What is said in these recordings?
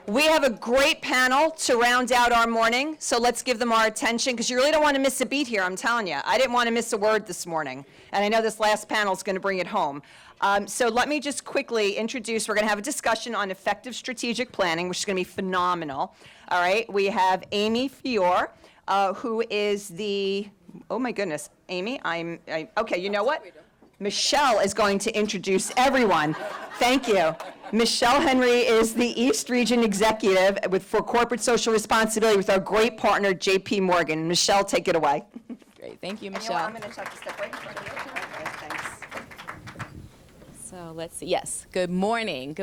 We have a great panel to round out our morning, so let's give them our attention, because you really don't want to miss a beat here, I'm telling you. I didn't want to miss a word this morning, and I know this last panel is going to bring it home. So let me just quickly introduce, we're going to have a discussion on effective strategic planning, which is going to be phenomenal. All right, we have Amy Fiore, who is the, oh my goodness, Amy, okay, you know what? Michelle is going to introduce everyone. Thank you. Michelle Henry is the East Region Executive for Corporate Social Responsibility with our great partner, JP Morgan. Michelle, take it away. Great, thank you, Michelle. You know, I'm going to have to step right in front of you. Okay, thanks. So let's see, yes, good morning,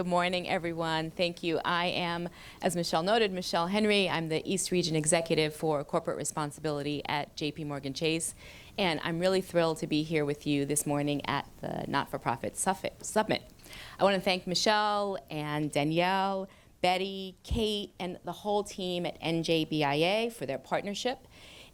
everyone. Thank you. I am, as Michelle noted, Michelle Henry. I'm the East Region Executive for Corporate Responsibility at JP Morgan Chase. And I'm really thrilled to be here with you this morning at the Not-for-Profit Summit. I want to thank Michelle and Danielle, Betty, Kate, and the whole team at NJBIA for their partnership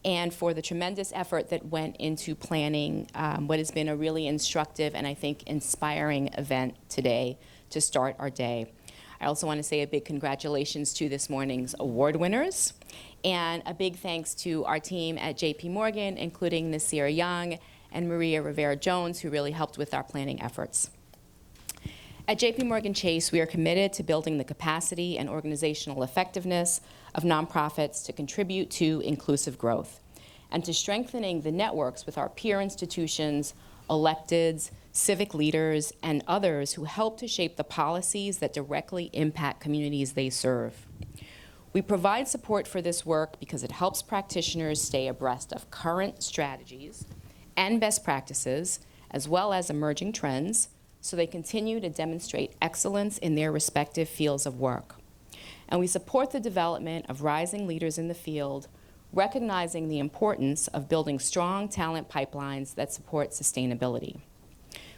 and for the tremendous effort that went into planning what has been a really instructive and I think inspiring event today to start our day. I also want to say a big congratulations to this morning's award winners, and a big thanks to our team at JP Morgan, including Nasir Young and Maria Rivera-Jones, who really helped with our planning efforts. At JP Morgan Chase, we are committed to building the capacity and organizational effectiveness of nonprofits to contribute to inclusive growth, and to strengthening the networks with our peer institutions, electeds, civic leaders, and others who help to shape the policies that directly impact communities they serve. We provide support for this work because it helps practitioners stay abreast of current strategies and best practices, as well as emerging trends, so they continue to demonstrate excellence in their respective fields of work. And we support the development of rising leaders in the field, recognizing the importance of building strong talent pipelines that support sustainability.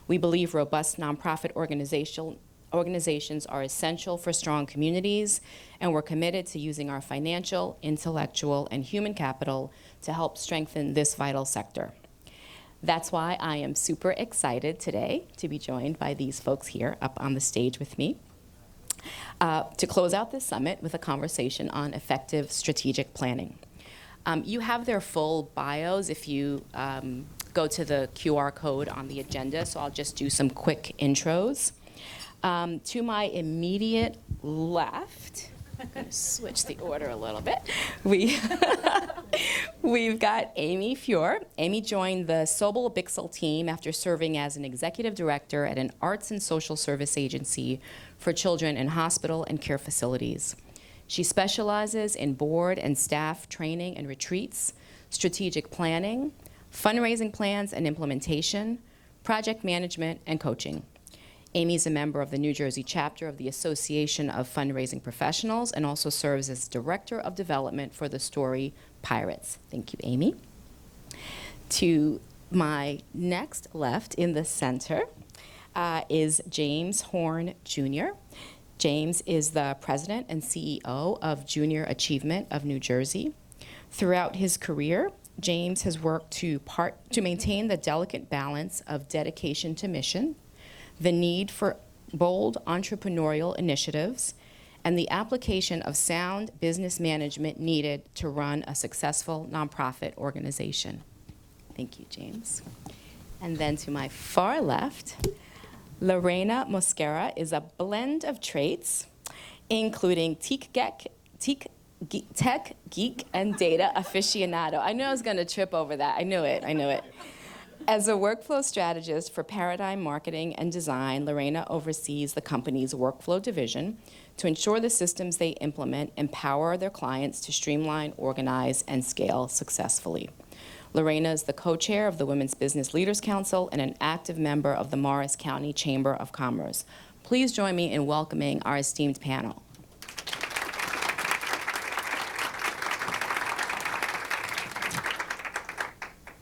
We believe robust nonprofit organizations are essential for strong communities, and we're committed to using our financial, intellectual, and human capital to help strengthen this vital sector. That's why I am super excited today to be joined by these folks here up on the stage with me to close out this summit with a conversation on effective strategic planning. You have their full bios if you go to the QR code on the agenda, so I'll just do some quick intros. To my immediate left, I'm going to switch the order a little bit. We've got Amy Fiore. Amy joined the Sobel Bixel team after serving as an executive director at an arts and social service agency for children in hospital and care facilities. She specializes in board and staff training and retreats, strategic planning, fundraising plans and implementation, project management, and coaching. Amy's a member of the New Jersey chapter of the Association of Fundraising Professionals and also serves as Director of Development for the Story Pirates. Thank you, Amy. To my next left in the center is James Horne, Jr. James is the president and CEO of Junior Achievement of New Jersey. Throughout his career, James has worked to maintain the delicate balance of dedication to mission, the need for bold entrepreneurial initiatives, and the application of sound business management needed to run a successful nonprofit organization. Thank you, James. And then to my far left, Lorena Mosquera is a blend of traits, including tech geek and data aficionado. I knew I was going to trip over that. I knew it. As a workflow strategist for Paradigm Marketing and Design, Lorena oversees the company's workflow division to ensure the systems they implement empower their clients to streamline, organize, and scale successfully. Lorena is the co-chair of the Women's Business Leaders Council and an active member of the Morris County Chamber of Commerce. Please join me in welcoming our esteemed panel.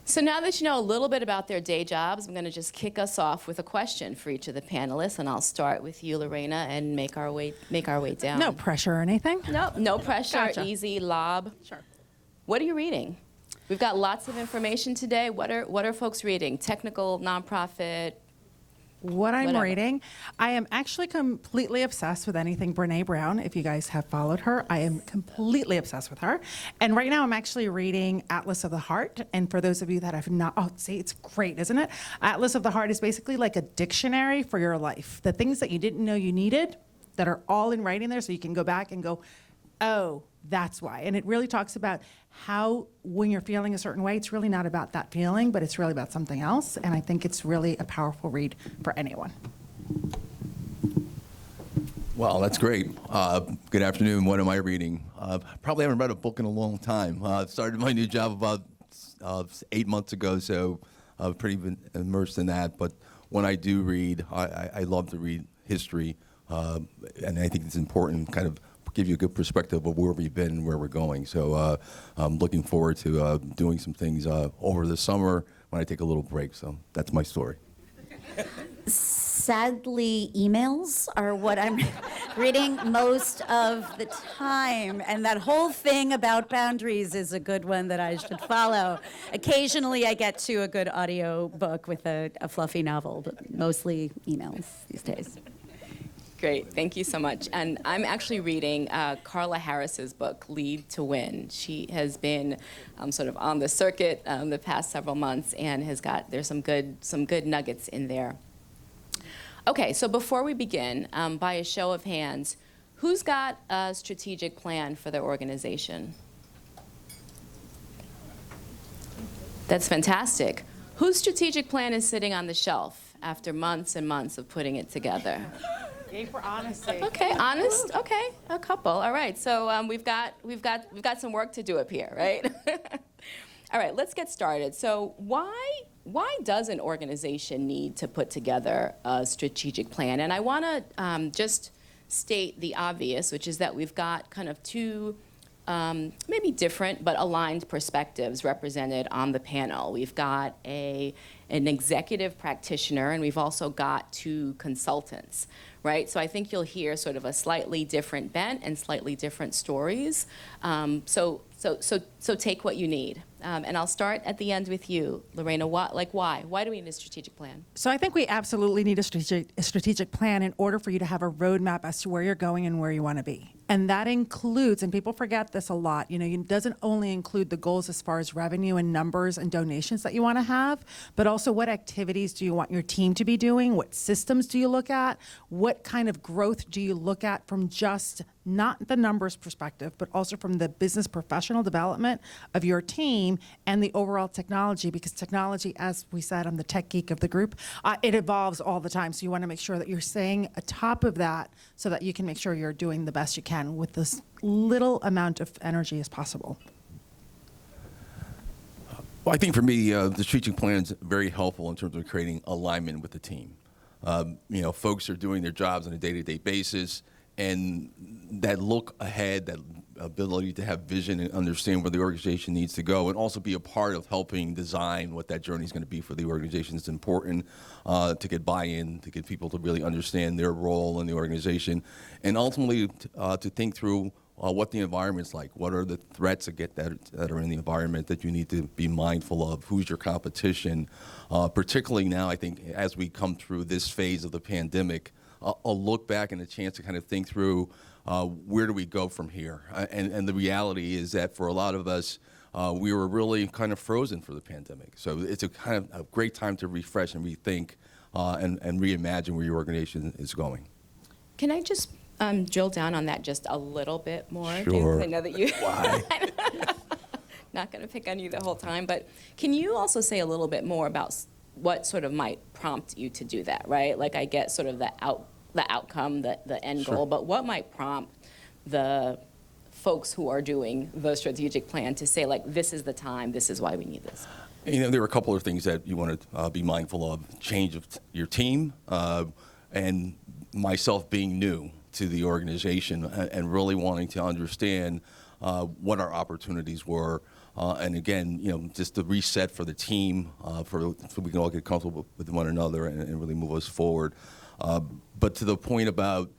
So now that you know a little bit about their day jobs, I'm going to just kick us off with a question for each of the panelists, and I'll start with you, Lorena, and make our way down. No pressure or anything? No pressure, Gotcha. Easy, lob. Sure. What are you reading? We've got lots of information today. What are folks reading? Technical, nonprofit, What I'm Whatever. reading, I am actually completely obsessed with anything Brene Brown. If you guys have followed her, I am completely obsessed with her. And right now I'm actually reading Atlas of the Heart. And for those of you that have not, oh, see, it's great, isn't it? Atlas of the Heart is basically like a dictionary for your life. The things that you didn't know you needed that are all in writing there, so you can go back and go, oh, that's why. And it really talks about how, when you're feeling a certain way, it's really not about that feeling, but it's really about something else. And I think it's really a powerful read for anyone. Well, that's great. Good afternoon. What am I reading? Probably haven't read a book in a long time. Started my new job about 8 months ago, so I've pretty been immersed in that. But when I do read, I love to read history, and I think it's important, kind of give you a good perspective of where we've been and where we're going. So I'm looking forward to doing some things over the summer when I take a little break. So that's my story. Sadly, emails are what I'm reading most of the time, and that whole thing about boundaries is a good one that I should follow. Occasionally, I get to a good audio book with a fluffy novel, but mostly emails these days. Great, thank you so much. And I'm actually reading Carla Harris's book, Lead to Win. She has been sort of on the circuit the past several months and there's some good nuggets in there. Okay, so before we begin, by a show of hands, who's got a strategic plan for their organization? That's fantastic. Whose strategic plan is sitting on the shelf after months and months of putting it together? Yay for honesty. Okay, honest. Okay, a couple. All right. So we've got some work to do up here, right? All right. Let's get started. So why does an organization need to put together a strategic plan? And I want to just state the obvious, which is that we've got kind of two maybe different but aligned perspectives represented on the panel. We've got an executive practitioner, and we've also got two consultants, right? So I think you'll hear sort of a slightly different bent and slightly different stories. So take what you need. And I'll start at the end with you, Lorena. Why? Why do we need a strategic plan? So I think we absolutely need a strategic plan in order for you to have a roadmap as to where you're going and where you want to be. And that includes, and people forget this a lot, it doesn't only include the goals as far as revenue and numbers and donations that you want to have, but also what activities do you want your team to be doing? What systems do you look at? What kind of growth do you look at from just not the numbers perspective, but also from the business professional development of your team and the overall technology, because technology, as we said, I'm the tech geek of the group, it evolves all the time. So you want to make sure that you're staying atop of that so that you can make sure you're doing the best you can with this little amount of energy as possible. Well, I think for me, the strategic plan is very helpful in terms of creating alignment with the team. Folks are doing their jobs on a day-to-day basis, and that look ahead, that ability to have vision and understand where the organization needs to go, and also be a part of helping design what that journey is going to be for the organization is important to get buy-in, to get people to really understand their role in the organization, and ultimately to think through what the environment's like. What are the threats that are in the environment that you need to be mindful of? Who's your competition? Particularly now, I think, as we come through this phase of the pandemic, a look back and a chance to kind of think through where do we go from here? And the reality is that for a lot of us, we were really kind of frozen for the pandemic. So it's a kind of a great time to refresh and rethink and reimagine where your organization is going. Can I just drill down on that just a little bit more? Sure. James? I know that you. Why? Not going to pick on you the whole time, but can you also say a little bit more about what sort of might prompt you to do that, right? Like I get sort of the outcome, the end Sure. goal, but what might prompt the folks who are doing the strategic plan to say, like, this is the time, this is why we need this? There are a couple of things that you want to be mindful of. Change of your team, and myself being new to the organization and really wanting to understand what our opportunities were. And again, just the reset for the team, so we can all get comfortable with one another and really move us forward. But to the point about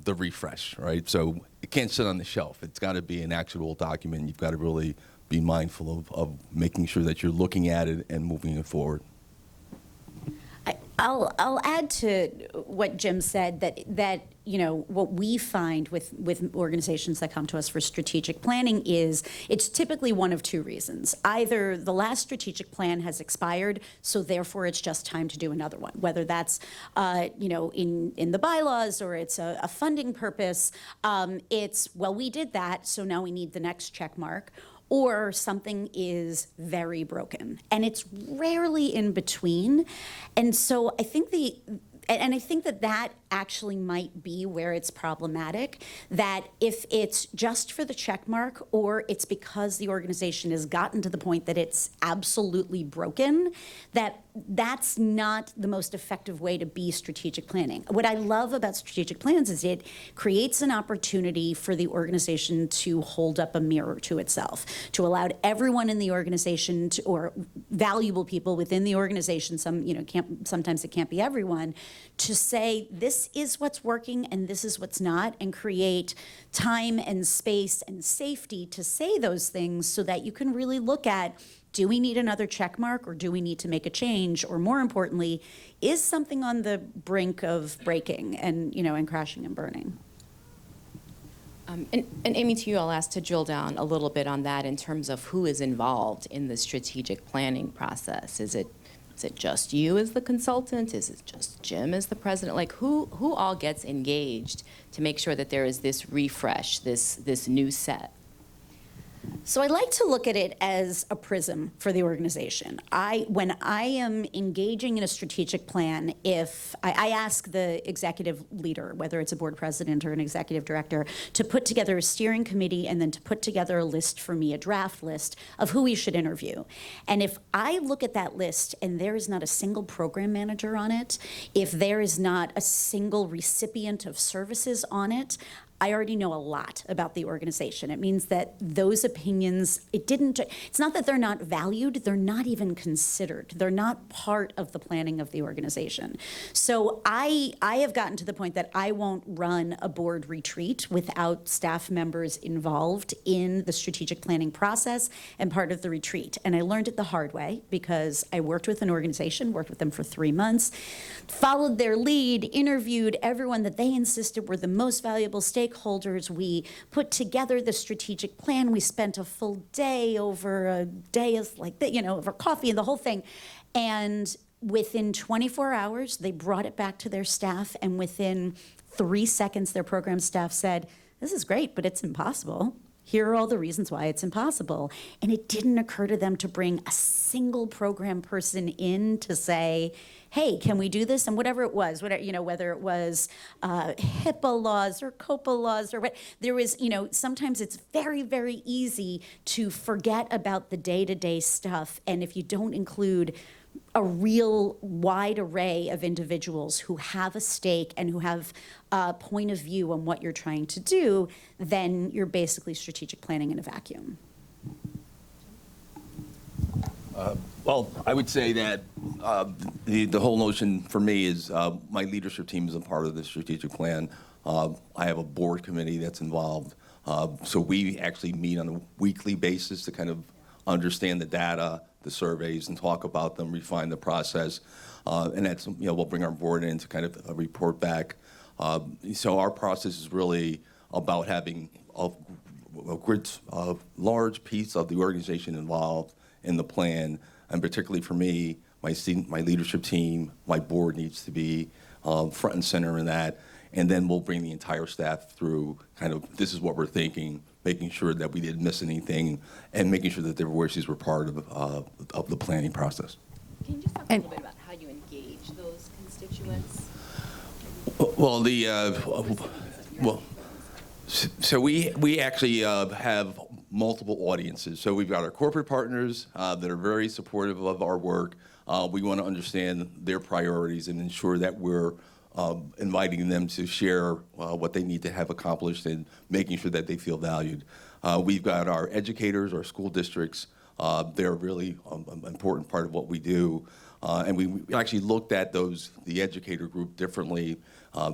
the refresh, right? So it can't sit on the shelf. It's got to be an actual document. You've got to really be mindful of making sure that you're looking at it and moving it forward. I'll add to what Jim said, that you know, what we find with organizations that come to us for strategic planning is it's typically one of two reasons. Either the last strategic plan has expired, so therefore it's just time to do another one, whether that's you know, in the bylaws, or it's a funding purpose. It's, well, we did that, so now we need the next check mark. Or something is very broken, and it's rarely in between. And so I think I think that actually might be where it's problematic, that if it's just for the check mark, or it's because the organization has gotten to the point that it's absolutely broken, that's not the most effective way to be strategic planning. What I love about strategic plans is it creates an opportunity for the organization to hold up a mirror to itself, to allow everyone in the organization to, or valuable people within the organization, sometimes it can't be everyone, to say, this is what's working and this is what's not, and create time and space and safety to say those things, so that you can really look at, do we need another check mark, or do we need to make a change? Or more importantly, is something on the brink of breaking and, you know, and crashing and burning? And Amy, to you, I'll ask to drill down a little bit on that in terms of who is involved in the strategic planning process. Is it just you as the consultant? Is it just Jim as the president? Like, who all gets engaged to make sure that there is this refresh, this new set? So I like to look at it as a prism for the organization. When I am engaging in a strategic plan, if I ask the executive leader, whether it's a board president or an executive director, to put together a steering committee and then to put together a list for me, a draft list of who we should interview. And if I look at that list and there is not a single program manager on it, if there is not a single recipient of services on it, I already know a lot about the organization. It means that those opinions, it's not that they're not valued, they're not even considered. They're not part of the planning of the organization. So I have gotten to the point that I won't run a board retreat without staff members involved in the strategic planning process and part of the retreat. And I learned it the hard way, because I worked with an organization, worked with them for 3 months, followed their lead, interviewed everyone that they insisted were the most valuable stakeholders. We put together the strategic plan. We spent a full day over a day of over coffee and the whole thing. And within 24 hours, they brought it back to their staff. And within 3 seconds, their program staff said, "This is great, but it's impossible. Here are all the reasons why it's impossible." And it didn't occur to them to bring a single program person in to say, "Hey, can we do this?" And whatever it was, whether it was HIPAA laws or COPA laws or what, there was, sometimes it's very, very easy to forget about the day-to-day stuff. And if you don't include a real wide array of individuals who have a stake and who have a point of view on what you're trying to do, then you're basically strategic planning in a vacuum. Well, I would say that the whole notion for me is my leadership team is a part of the strategic plan. I have a board committee that's involved. So we actually meet on a weekly basis to kind of understand the data, the surveys, and talk about them, refine the process. And that's, we'll bring our board in to kind of report back. So our process is really about having a large piece of the organization involved in the plan, and particularly for me, my leadership team, my board needs to be front and center in that, and then we'll bring the entire staff through kind of, this is what we're thinking, making sure that we didn't miss anything, and making sure that their voices were part of the planning process. Can you just talk a little bit about how you engage those constituents? So we actually have multiple audiences. So we've got our corporate partners that are very supportive of our work. We want to understand their priorities and ensure that we're inviting them to share what they need to have accomplished and making sure that they feel valued. We've got our educators, our school districts. They're a really important part of what we do. And we actually looked at the educator group differently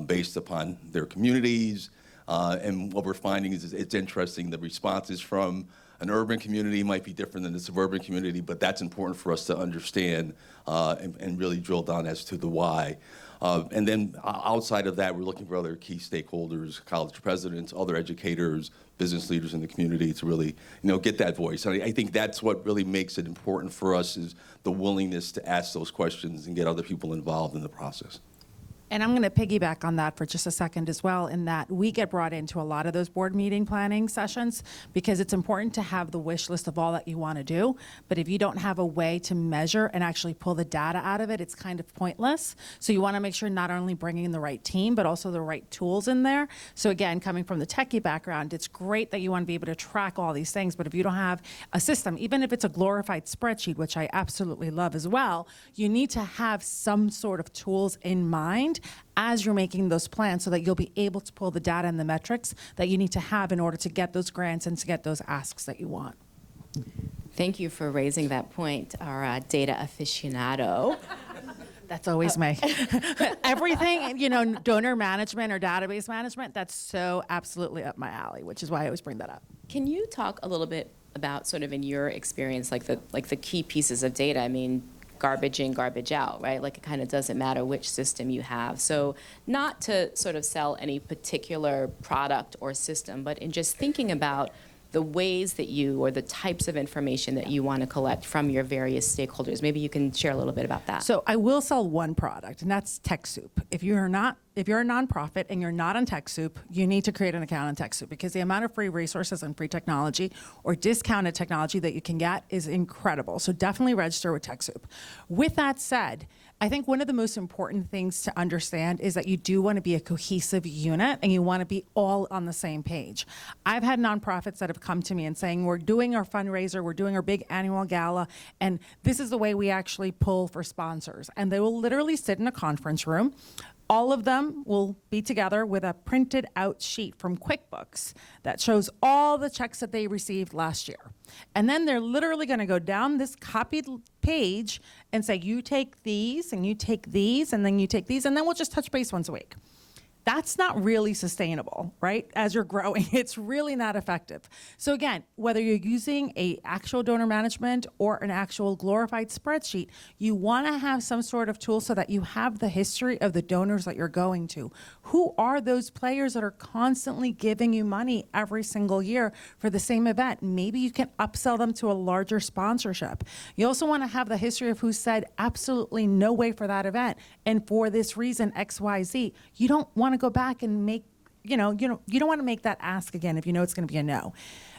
based upon their communities, And what we're finding is it's interesting. The responses from an urban community might be different than the suburban community, but that's important for us to understand and really drill down as to the why. And then outside of that, we're looking for other key stakeholders, college presidents, other educators, business leaders in the community to really, get that voice. And I think that's what really makes it important for us is the willingness to ask those questions and get other people involved in the process. And I'm going to piggyback on that for just a second as well, in that we get brought into a lot of those board meeting planning sessions because it's important to have the wish list of all that you want to do. But if you don't have a way to measure and actually pull the data out of it, it's kind of pointless. So you want to make sure not only bringing in the right team, but also the right tools in there. So again, coming from the techie background, it's great that you want to be able to track all these things. But if you don't have a system, even if it's a glorified spreadsheet, which I absolutely love as well, you need to have some sort of tools in mind as you're making those plans so that you'll be able to pull the data and the metrics that you need to have in order to get those grants and to get those asks that you want. Thank you for raising that point, our data aficionado. That's always me. Everything, donor management or database management, that's so absolutely up my alley, which is why I always bring that up. Can you talk a little bit about sort of in your experience, like the key pieces of data? I mean, garbage in, garbage out, right? Like it kind of doesn't matter which system you have. So not to sort of sell any particular product or system, but in just thinking about the ways that you, or the types of information that you want to collect from your various stakeholders. Maybe you can share a little bit about that. So I will sell one product, and that's TechSoup. If you're a nonprofit and you're not on TechSoup, you need to create an account on TechSoup because the amount of free resources and free technology or discounted technology that you can get is incredible. So definitely register with TechSoup. With that said, I think one of the most important things to understand is that you do want to be a cohesive unit and you want to be all on the same page. I've had nonprofits that have come to me and saying, we're doing our fundraiser, we're doing our big annual gala, and this is the way we actually pull for sponsors. And they will literally sit in a conference room. All of them will be together with a printed out sheet from QuickBooks that shows all the checks that they received last year. And then they're literally going to go down this copied page and say, you take these and you take these and then you take these, and then we'll just touch base once a week. That's not really sustainable, right? As you're growing, it's really not effective. So again, whether you're using a actual donor management or an actual glorified spreadsheet, you want to have some sort of tool so that you have the history of the donors that you're going to. Who are those players that are constantly giving you money every single year for the same event? Maybe you can upsell them to a larger sponsorship. You also want to have the history of who said absolutely no way for that event, and for this reason, XYZ. You don't want to go back and make, you don't want to make that ask again if you know it's going to be a no.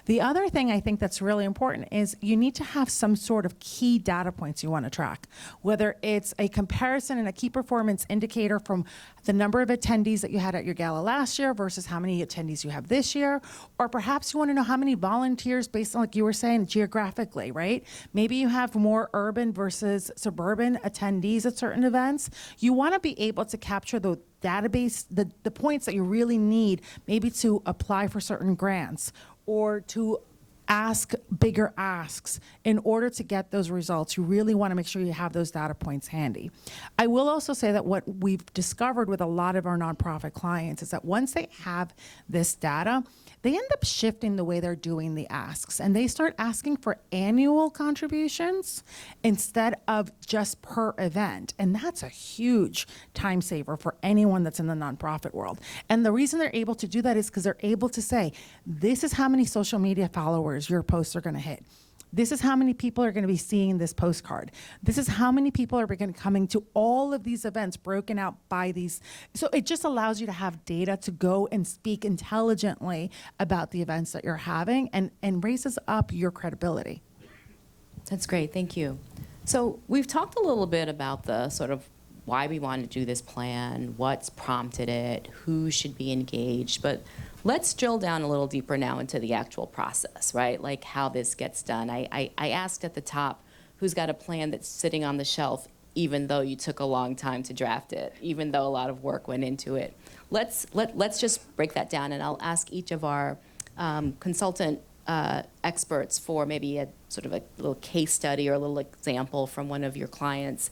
The other thing I think that's really important is you need to have some sort of key data points you want to track, whether it's a comparison and a key performance indicator from the number of attendees that you had at your gala last year versus how many attendees you have this year, or perhaps you want to know how many volunteers based on, like you were saying, geographically, right? Maybe you have more urban versus suburban attendees at certain events. You want to be able to capture the database, the points that you really need, maybe to apply for certain grants or to ask bigger asks in order to get those results. You really want to make sure you have those data points handy. I will also say that what we've discovered with a lot of our nonprofit clients is that once they have this data, they end up shifting the way they're doing the asks, and they start asking for annual contributions instead of just per event. And that's a huge time saver for anyone that's in the nonprofit world. And the reason they're able to do that is because they're able to say, this is how many social media followers your posts are going to hit. This is how many people are going to be seeing this postcard. This is how many people are going to coming to all of these events broken out by these. So it just allows you to have data to go and speak intelligently about the events that you're having and raises up your credibility. That's great, thank you. So we've talked a little bit about the sort of why we want to do this plan, what's prompted it, who should be engaged, but let's drill down a little deeper now into the actual process, right? Like how this gets done. I asked at the top, who's got a plan that's sitting on the shelf, even though you took a long time to draft it, even though a lot of work went into it. Let's just break that down, and I'll ask each of our consultant experts for maybe a sort of a little case study or a little example from one of your clients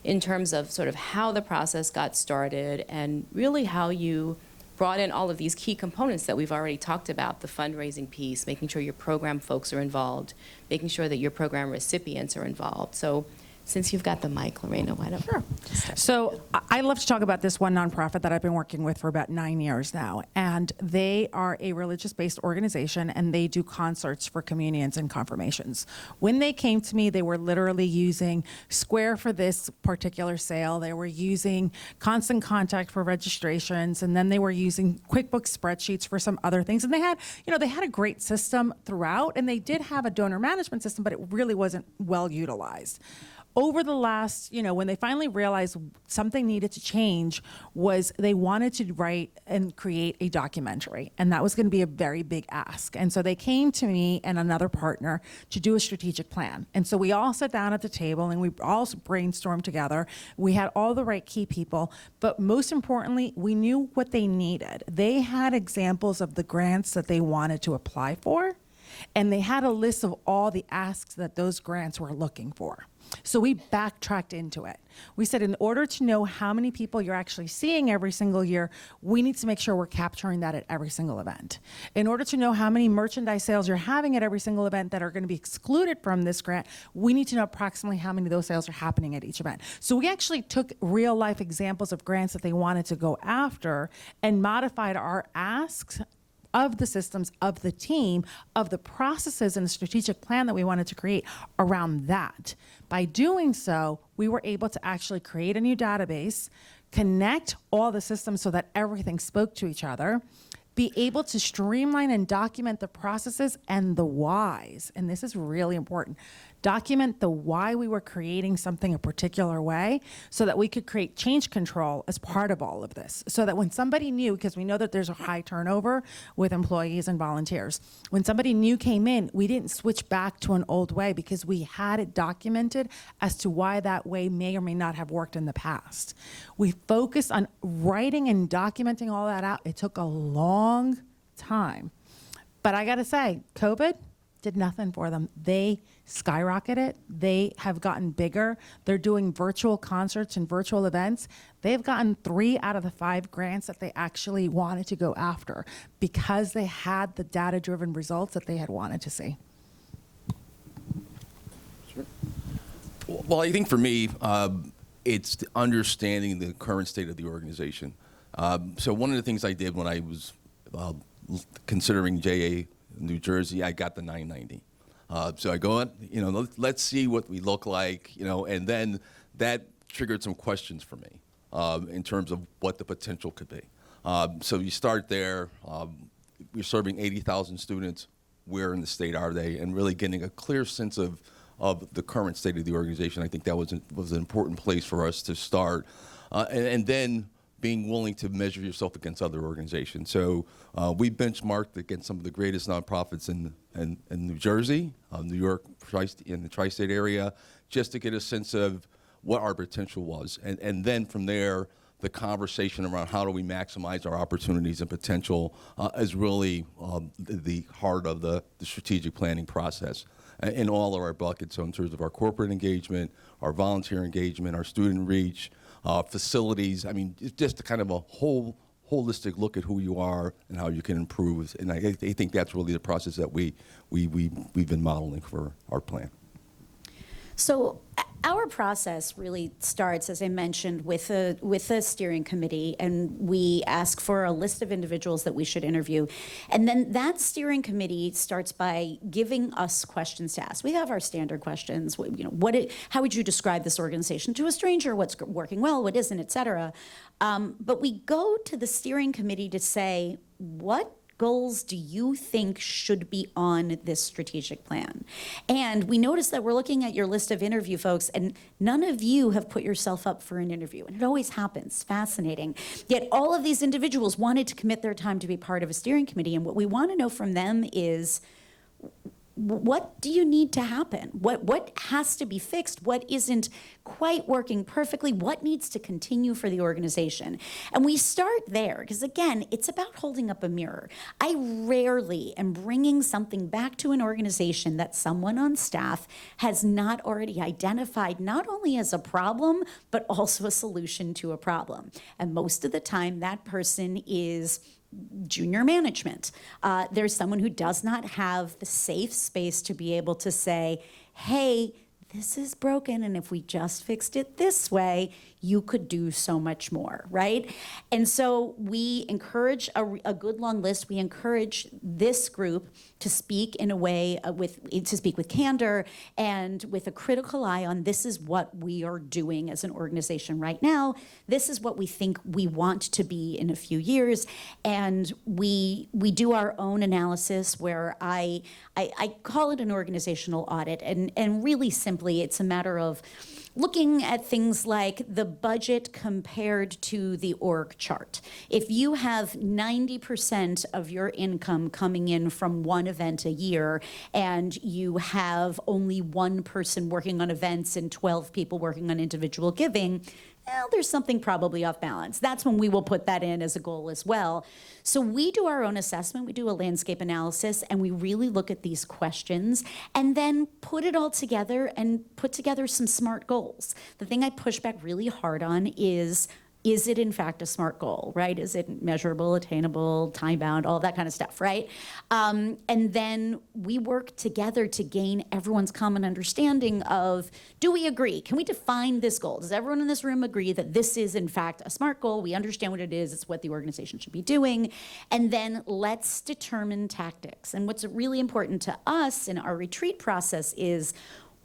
in terms of sort of how the process got started and really how you brought in all of these key components that we've already talked about, the fundraising piece, making sure your program folks are involved, making sure that your program recipients are involved. So since you've got the mic, Lorena, why don't you step So I love to talk about this one nonprofit that I've been working with for about 9 years now. And they are a religious-based organization, and they do concerts for communions and confirmations. When they came to me, they were literally using Square for this particular sale. They were using Constant Contact for registrations, and then they were using QuickBooks spreadsheets for some other things. And they had, they had a great system throughout, and they did have a donor management system, but it really wasn't well utilized. Over the last, when they finally realized something needed to change, was they wanted to write and create a documentary. And that was going to be a very big ask. And so they came to me and another partner to do a strategic plan. And so we all sat down at the table and we all brainstormed together. We had all the right key people, but most importantly, we knew what they needed. They had examples of the grants that they wanted to apply for, and they had a list of all the asks that those grants were looking for. So we backtracked into it. We said, in order to know how many people you're actually seeing every single year, we need to make sure we're capturing that at every single event. In order to know how many merchandise sales you're having at every single event that are going to be excluded from this grant, we need to know approximately how many of those sales are happening at each event. So we actually took real life examples of grants that they wanted to go after and modified our asks of the systems, of the team, of the processes and the strategic plan that we wanted to create around that. By doing so, we were able to actually create a new database, connect all the systems so that everything spoke to each other, be able to streamline and document the processes and the whys. And this is really important. Document the why we were creating something a particular way so that we could create change control as part of all of this. So that when somebody new, because we know that there's a high turnover with employees and volunteers, when somebody new came in, we didn't switch back to an old way because we had it documented as to why that way may or may not have worked in the past. We focused on writing and documenting all that out. It took a long time. But I gotta say, COVID did nothing for them. They skyrocketed. They have gotten bigger. They're doing virtual concerts and virtual events. They've gotten 3 out of the 5 grants that they actually wanted to go after because they had the data-driven results that they had wanted to see. Sure. Well, I think for me, it's understanding the current state of the organization. So one of the things I did when I was considering JA New Jersey, I got the 990. So I go, let's see what we look like, and then that triggered some questions for me in terms of what the potential could be. So you start there. We're serving 80,000 students. Where in the state are they? And really getting a clear sense of the current state of the organization. I think that was an important place for us to start. And then being willing to measure yourself against other organizations. So we benchmarked against some of the greatest nonprofits in New Jersey, New York, in the tri-state area, just to get a sense of what our potential was. And then from there, the conversation around how do we maximize our opportunities and potential is really the heart of the strategic planning process in all of our buckets. So in terms of our corporate engagement, our volunteer engagement, our student reach, facilities. I mean, it's just kind of a holistic look at who you are and how you can improve. And I think that's really the process that we've been modeling for our plan. So our process really starts, as I mentioned, with a steering committee, and we ask for a list of individuals that we should interview. And then that steering committee starts by giving us questions to ask. We have our standard questions, how would you describe this organization to a stranger, what's working well, what isn't, et cetera. But we go to the steering committee to say, what goals do you think should be on this strategic plan? And we notice that we're looking at your list of interview folks, and none of you have put yourself up for an interview. And it always happens. Fascinating. Yet all of these individuals wanted to commit their time to be part of a steering committee. And what we want to know from them is, what do you need to happen? What has to be fixed? What isn't quite working perfectly? What needs to continue for the organization? And we start there because, again, it's about holding up a mirror. I rarely am bringing something back to an organization that someone on staff has not already identified, not only as a problem, but also a solution to a problem. And most of the time, that person is junior management. There's someone who does not have the safe space to be able to say, hey, this is broken, and if we just fixed it this way, you could do so much more, right? And so we encourage a good long list. We encourage this group to speak in a way to speak with candor and with a critical eye on this is what we are doing as an organization right now. This is what we think we want to be in a few years. And we do our own analysis where I call it an organizational audit. And really simply, it's a matter of looking at things like the budget compared to the org chart. If you have 90% of your income coming in from one event a year and you have only one person working on events and 12 people working on individual giving, well, there's something probably off balance. That's when we will put that in as a goal as well. So we do our own assessment, we do a landscape analysis, and we really look at these questions and then put it all together and put together some SMART goals. The thing I push back really hard on is it in fact a SMART goal, right? Is it measurable, attainable, time-bound, all that kind of stuff, right? And then we work together to gain everyone's common understanding of, do we agree? Can we define this goal? Does everyone in this room agree that this is in fact a SMART goal? We understand what it is, it's what the organization should be doing. And then let's determine tactics. And what's really important to us in our retreat process is,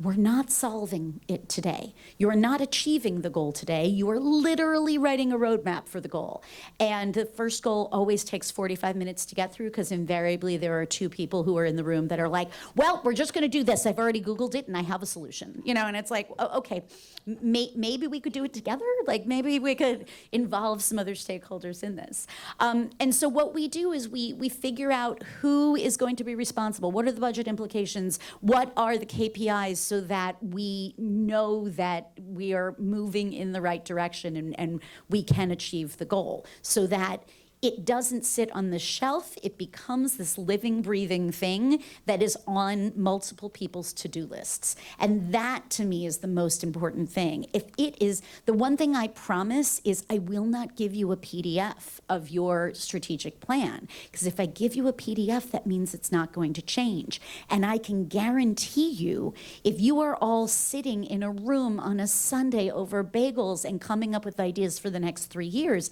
we're not solving it today. You are not achieving the goal today. You are literally writing a roadmap for the goal. And the first goal always takes 45 minutes to get through because invariably there are two people who are in the room that are like, well, we're just gonna do this. I've already Googled it and I have a solution. And it's like, oh, okay, maybe we could do it together. Like maybe we could involve some other stakeholders in this. And so what we do is we figure out who is going to be responsible. What are the budget implications? What are the KPIs? So that we know that we are moving in the right direction and we can achieve the goal. So that it doesn't sit on the shelf, it becomes this living, breathing thing that is on multiple people's to-do lists. And that, to me, is the most important thing. If it is, the one thing I promise is I will not give you a PDF of your strategic plan. Because if I give you a PDF, that means it's not going to change. And I can guarantee you, if you are all sitting in a room on a Sunday over bagels and coming up with ideas for the next 3 years,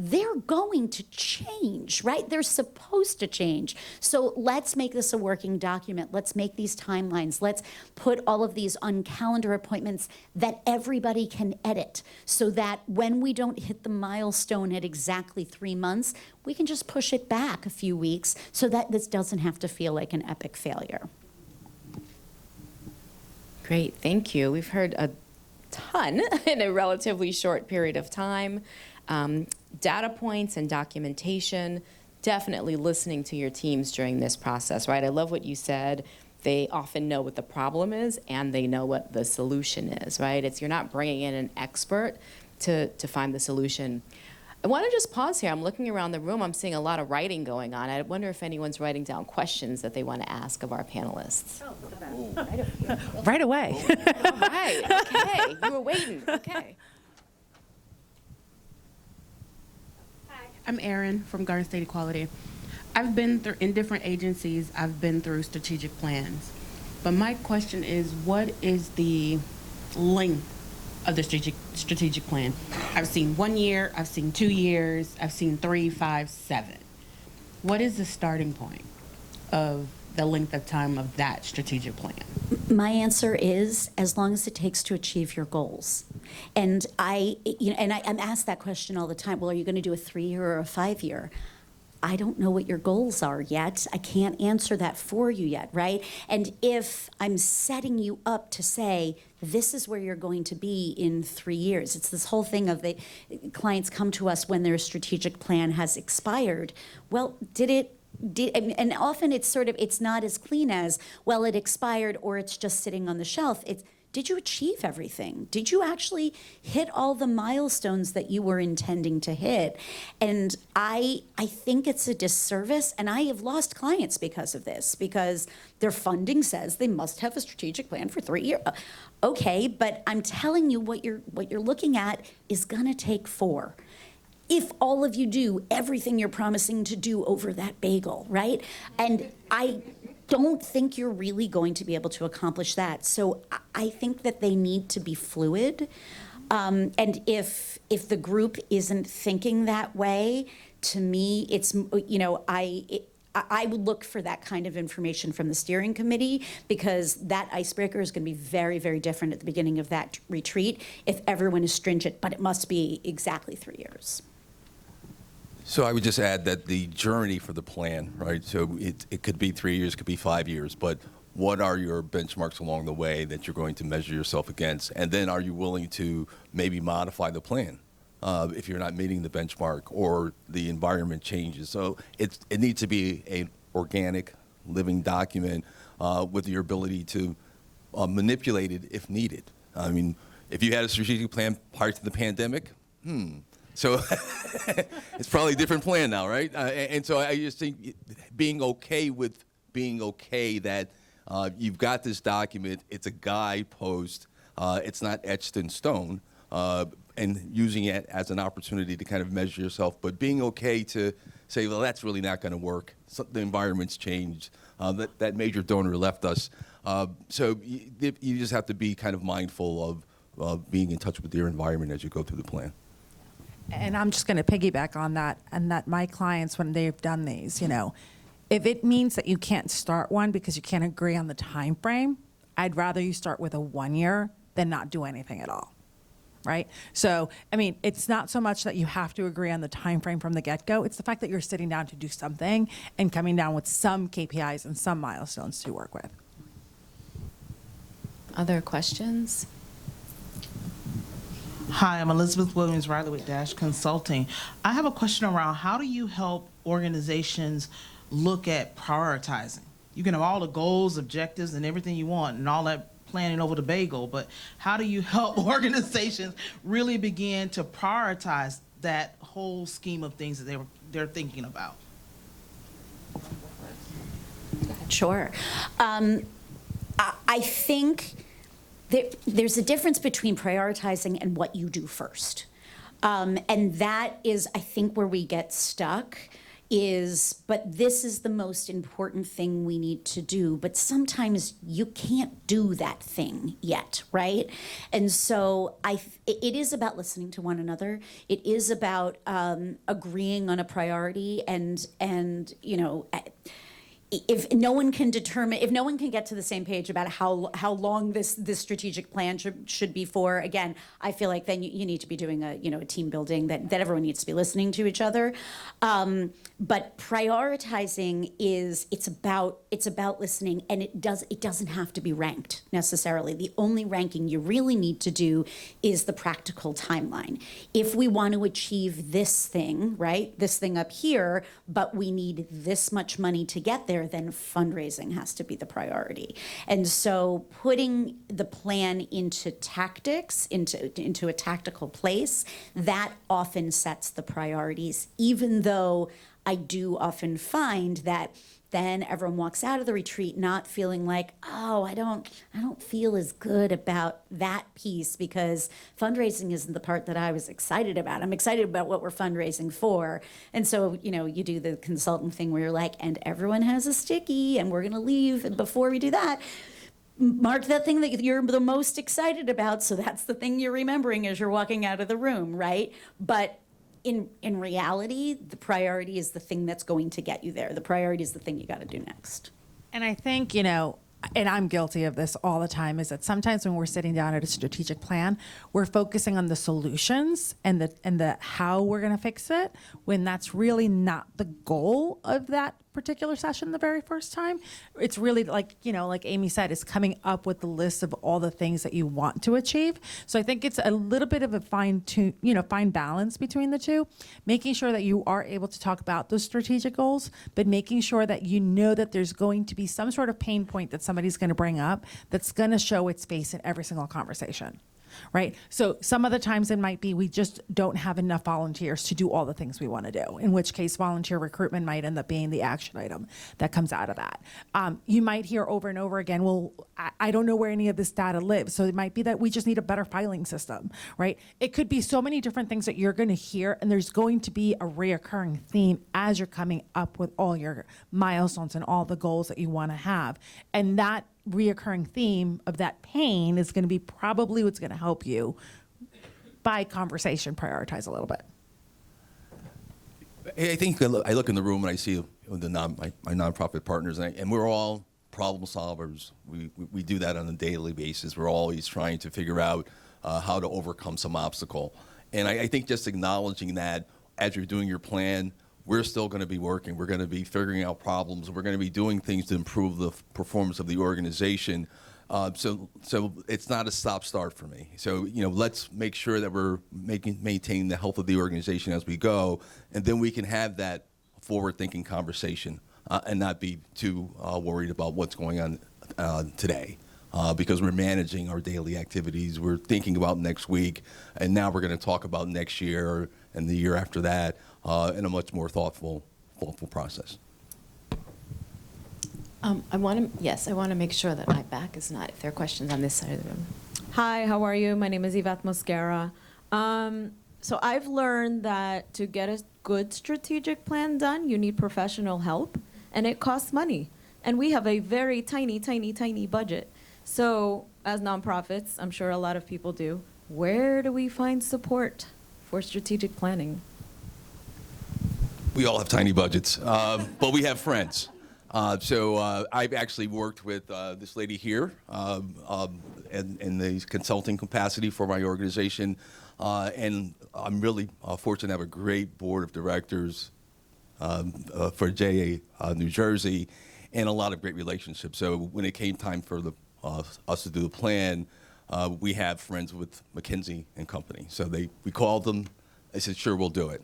they're going to change, right? They're supposed to change. So let's make this a working document. Let's make these timelines. Let's put all of these on calendar appointments that everybody can edit so that when we don't hit the milestone at exactly 3 months, we can just push it back a few weeks so that this doesn't have to feel like an epic failure. Great, thank you. We've heard a ton in a relatively short period of time. Data points and documentation, definitely listening to your teams during this process, right? I love what you said. They often know what the problem is and they know what the solution is, right? You're not bringing in an expert to find the solution. I want to just pause here. I'm looking around the room. I'm seeing a lot of writing going on. I wonder if anyone's writing down questions that they want to ask of our panelists. Right away. All right, okay. You were waiting, okay. I'm Erin from Garden State Equality. I've been through, in different agencies, I've been through strategic plans. But my question is, what is the length of the strategic plan? I've seen 1 year, I've seen 2 years, I've seen 3, 5, 7. What is the starting point of the length of time of that strategic plan? My answer is as long as it takes to achieve your goals. And I'm asked that question all the time. Well, are you going to do a 3-year or a 5-year? I don't know what your goals are yet. I can't answer that for you yet, right? And if I'm setting you up to say, this is where you're going to be in 3 years. It's this whole thing of the clients come to us when their strategic plan has expired. Well, did it and often it's not as clean as, well, it expired or it's just sitting on the shelf. It's, did you achieve everything? Did you actually hit all the milestones that you were intending to hit? And I think it's a disservice, and I have lost clients because of this, because their funding says they must have a strategic plan for 3 years. Okay, but I'm telling you, what you're looking at is gonna take 4. If all of you do everything you're promising to do over that bagel, right? And I don't think you're really going to be able to accomplish that. So I think that they need to be fluid. And if the group isn't thinking that way, to me, it's, you know, I would look for that kind of information from the steering committee, because that icebreaker is going to be very, very different at the beginning of that retreat if everyone is stringent, but it must be exactly 3 years. So I would just add that the journey for the plan, right? So it could be 3 years, could be 5 years, but what are your benchmarks along the way that you're going to measure yourself against? And then are you willing to maybe modify the plan if you're not meeting the benchmark or the environment changes? So it needs to be an organic, living document with your ability to manipulate it if needed. I mean, if you had a strategic plan prior to the pandemic, so it's probably a different plan now, right? And so I just think being okay with being okay that you've got this document, it's a guidepost, it's not etched in stone, and using it as an opportunity to kind of measure yourself, but being okay to say, well, that's really not going to work. So the environment's changed. That major donor left us. So you just have to be kind of mindful of being in touch with your environment as you go through the plan. And I'm just going to piggyback on that, and that my clients, when they've done these, you know, if it means that you can't start one because you can't agree on the time frame, I'd rather you start with a 1 year than not do anything at all, right? So, I mean, it's not so much that you have to agree on the time frame from the get-go. It's the fact that you're sitting down to do something and coming down with some KPIs and some milestones to work with. Other questions? Hi, I'm Elizabeth Williams-Riley with Dash Consulting. I have a question around how do you help organizations look at prioritizing? You can have all the goals, objectives, and everything you want, and all that planning over the bagel, but how do you help organizations really begin to prioritize that whole scheme of things that they're thinking about? Sure. I think there's a difference between prioritizing and what you do first. And that is, I think, where we get stuck is, but this is the most important thing we need to do, but sometimes you can't do that thing yet, right? And so it is about listening to one another. It is about agreeing on a priority, and you know, if no one can get to the same page about how long this strategic plan should be for, again, I feel like then you need to be doing a team building that everyone needs to be listening to each other. But prioritizing it's about listening, and it doesn't have to be ranked necessarily. The only ranking you really need to do is the practical timeline. If we want to achieve this thing, right, this thing up here, but we need this much money to get there, then fundraising has to be the priority. And so putting the plan into tactics, into a tactical place, that often sets the priorities, even though I do often find that then everyone walks out of the retreat not feeling like, oh, I don't feel as good about that piece because fundraising isn't the part that I was excited about. I'm excited about what we're fundraising for. And so, you do the consultant thing where you're like, and everyone has a sticky and we're gonna leave. And before we do that, mark that thing that you're the most excited about, so that's the thing you're remembering as you're walking out of the room, right? But in reality, the priority is the thing that's going to get you there. The priority is the thing you got to do next. And I think, and I'm guilty of this all the time, is that sometimes when we're sitting down at a strategic plan, we're focusing on the solutions and the how we're going to fix it, when that's really not the goal of that particular session the very first time. It's really like, like Amy said, it's coming up with the list of all the things that you want to achieve. So I think it's a little bit of a fine balance between the two, making sure that you are able to talk about those strategic goals, but making sure that you know that there's going to be some sort of pain point that somebody's going to bring up that's going to show its face in every single conversation. Right? So some of the times it might be we just don't have enough volunteers to do all the things we want to do, in which case volunteer recruitment might end up being the action item that comes out of that. You might hear over and over again, well, I don't know where any of this data lives. So it might be that we just need a better filing system, right? It could be so many different things that you're going to hear, and there's going to be a reoccurring theme as you're coming up with all your milestones and all the goals that you want to have. And that reoccurring theme of that pain is going to be probably what's going to help you by conversation prioritize a little bit. I think I look in the room and I see my nonprofit partners, and we're all problem solvers. We do that on a daily basis. We're always trying to figure out how to overcome some obstacle. And I think just acknowledging that as you're doing your plan, we're still going to be working. We're going to be figuring out problems. We're going to be doing things to improve the performance of the organization. So it's not a stop-start for me. So let's make sure that we're maintaining the health of the organization as we go, and then we can have that forward-thinking conversation and not be too worried about what's going on today. Because we're managing our daily activities, we're thinking about next week, and now we're going to talk about next year and the year after that in a much more thoughtful process. I want to make sure that my back is not, if there are questions on this side of the room. Hi, how are you? My name is Amy Mosquera. So I've learned that to get a good strategic plan done, you need professional help, and it costs money. And we have a very tiny, tiny, tiny budget. So as nonprofits, I'm sure a lot of people do, where do we find support for strategic planning? We all have tiny budgets, but we have friends. So I've actually worked with this lady here in the consulting capacity for my organization, and I'm really fortunate to have a great board of directors for JA New Jersey, and a lot of great relationships. So when it came time for us to do the plan, we have friends with McKinsey and Company. So we called them. They said, "Sure, we'll do it,"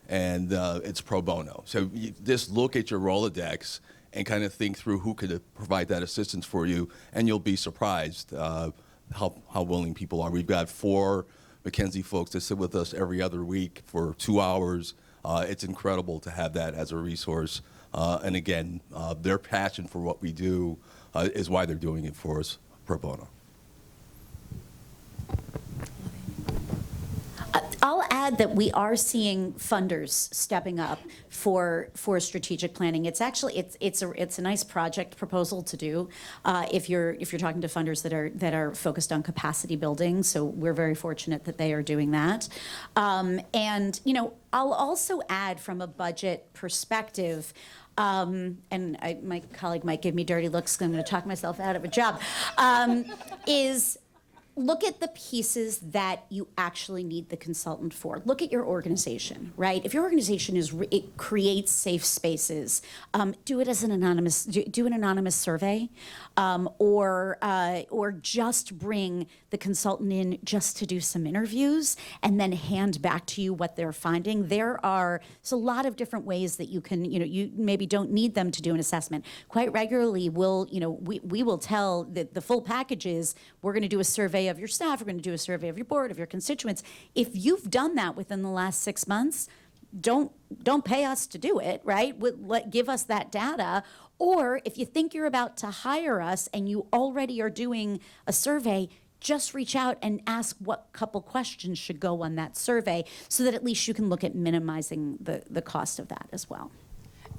and it's pro bono. So you just look at your Rolodex and kind of think through who could provide that assistance for you, and you'll be surprised how willing people are. We've got 4 McKinsey folks that sit with us every other week for 2 hours. It's incredible to have that as a resource. And again, their passion for what we do is why they're doing it for us pro bono. I'll add that we are seeing funders stepping up for strategic planning. It's actually it's a nice project proposal to do if you're talking to funders that are focused on capacity building. So we're very fortunate that they are doing that. And I'll also add from a budget perspective. My colleague might give me dirty looks because I'm going to talk myself out of a job. Is look at the pieces that you actually need the consultant for. Look at your organization, right? If your organization it creates safe spaces, do it as an anonymous, do an anonymous survey, or just bring the consultant in just to do some interviews and then hand back to you what they're finding. There's a lot of different ways that you can, you maybe don't need them to do an assessment. Quite regularly, we will tell that the full package is we're going to do a survey of your staff, we're going to do a survey of your board, of your constituents. If you've done that within the last 6 months, don't pay us to do it, right? Give us that data. Or if you think you're about to hire us and you already are doing a survey, just reach out and ask what couple questions should go on that survey so that at least you can look at minimizing the cost of that as well.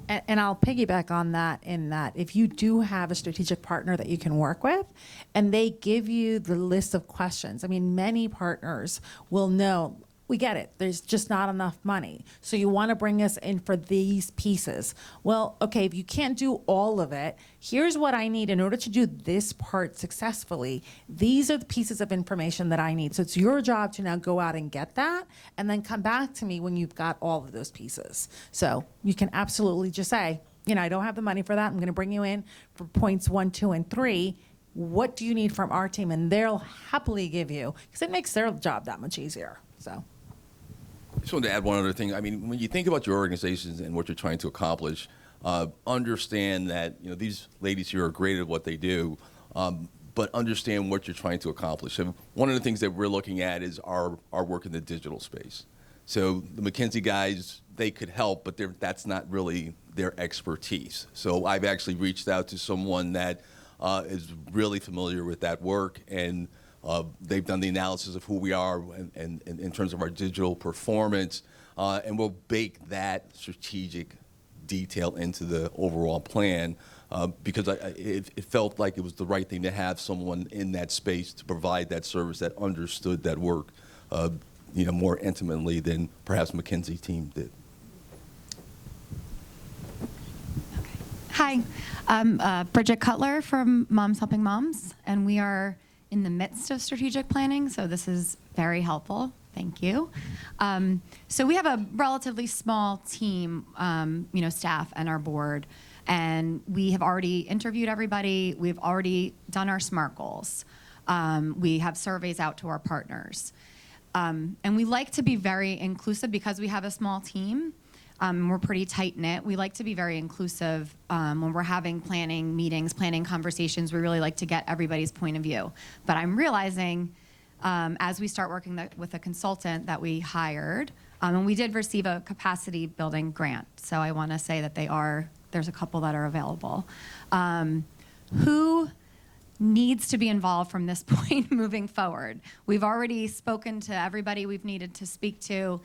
And I'll piggyback on that in that if you do have a strategic partner that you can work with and they give you the list of questions, I mean, many partners will know, we get it, there's just not enough money. So you want to bring us in for these pieces. Well, okay, if you can't do all of it, here's what I need in order to do this part successfully. These are the pieces of information that I need. So it's your job to now go out and get that and then come back to me when you've got all of those pieces. So you can absolutely just say, I don't have the money for that. I'm going to bring you in for points 1, 2, and 3. What do you need from our team? And they'll happily give you, because it makes their job that much easier. So. I just wanted to add one other thing. I mean, when you think about your organizations and what you're trying to accomplish, understand that these ladies here are great at what they do, but understand what you're trying to accomplish. And one of the things that we're looking at is our work in the digital space. So the McKinsey guys, they could help, but that's not really their expertise. So I've actually reached out to someone that is really familiar with that work, and they've done the analysis of who we are and in terms of our digital performance, and we'll bake that strategic detail into the overall plan because it felt like it was the right thing to have someone in that space to provide that service that understood that work more intimately than perhaps McKinsey team did. Hi, I'm Bridget Cutler from Moms Helping Moms, and we are in the midst of strategic planning, so this is very helpful. Thank you. So we have a relatively small team, staff and our board, and we have already interviewed everybody. We've already done our SMART goals. We have surveys out to our partners. And we like to be very inclusive because we have a small team. We're pretty tight-knit. We like to be very inclusive when we're having planning meetings, planning conversations. We really like to get everybody's point of view. But I'm realizing as we start working with a consultant that we hired, and we did receive a capacity building grant, so I want to say that there's a couple that are available. Who needs to be involved from this point moving forward? We've already spoken to everybody we've needed to speak to,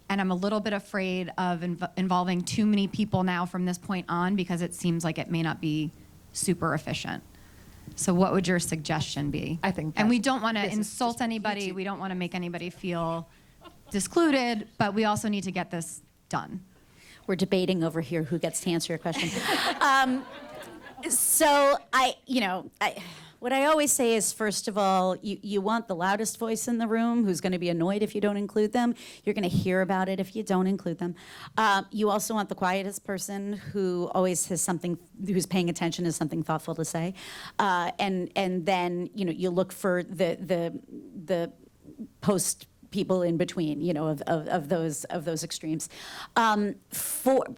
and I'm a little bit afraid of involving too many people now from this point on because it seems like it may not be super efficient. So what would your suggestion be? I think and we that don't want to this is insult just anybody. easy. We don't want to make anybody feel discluded, but we also need to get this done. We're debating over here who gets to answer your question. So what I always say is, first of all, you want the loudest voice in the room who's going to be annoyed if you don't include them. You're going to hear about it if you don't include them. You also want the quietest person who always has something, who's paying attention, has something thoughtful to say. And then, you look for the post people in between, of those extremes.